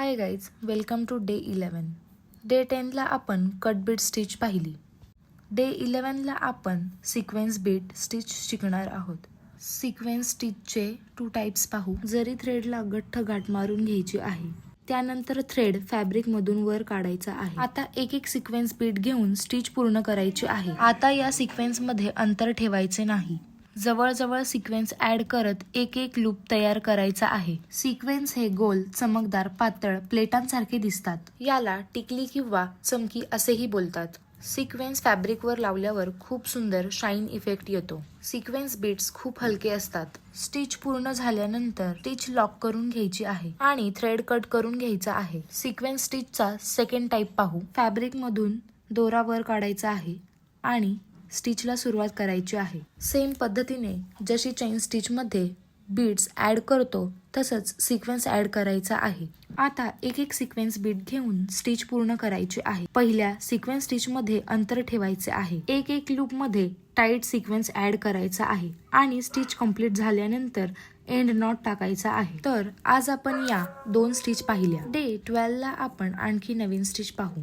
High guys, welcome to day 11. Day 10ला आपण cut beat stitch पाहिली. डे 11ला आपण सिक्वेन्स बीट स्टिच शिकणार आहोत. सिक्वेन्स स्टिचचे 2 टाइप्स पाहू. जरी थ्रेडला गठ्ठ गाठ मारून घ्यायची आहे, त्यानंतर थ्रेड फॅब्रिकमधून वर काढायचा आहे. आता एक एक सिक्वेन्स बीट घेऊन स्टिच पूर्ण करायची आहे. आता या सिक्वेन्समध्ये अंतर ठेवायचे नाही. जवळजवळ सिक्वेन्स ऍड करत एक एक लूप तयार करायचा आहे. सिक्वेन्स हे गोल, चमकदार, पातळ प्लेटांसारखे दिसतात. याला टिकली किंवा चमकी असेही बोलतात. सिक्वेन्स फॅब्रिकवर लावल्यावर खूप सुंदर शाईन इफेक्ट येतो. सिक्वेन्स बीट्स खूप हलके असतात. स्टिच पूर्ण झाल्यानंतर स्टिच लॉक करून घ्यायची आहे आणि थ्रेड कट करून घ्यायचा आहे. सिक्वेन्स स्टिचचा सेकंड टाइप पाहू. फॅब्रिकमधून दोरा वर काढायचा आहे आणि स्टिचला सुरुवात करायची आहे. सेम पद्धतीने जशी चेन स्टिच मध्ये बीड्स ऍड करतो तसंच सिक्वेन्स ऍड करायचा आहे. आता एक एक सिक्वेन्स बीट घेऊन स्टिच पूर्ण करायची आहे. पहिल्या सिक्वेन्स स्टिच मध्ये अंतर ठेवायचे आहे. एक एक लूप मध्ये टाईट सिक्वेन्स ऍड करायचा आहे आणि स्टिच कंप्लीट झाल्यानंतर एंड नॉट टाकायचा आहे. तर आज आपण या 2 स्टिच पाहिल्या. डे 12ला आपण आणखी नवीन स्टिच पाहू.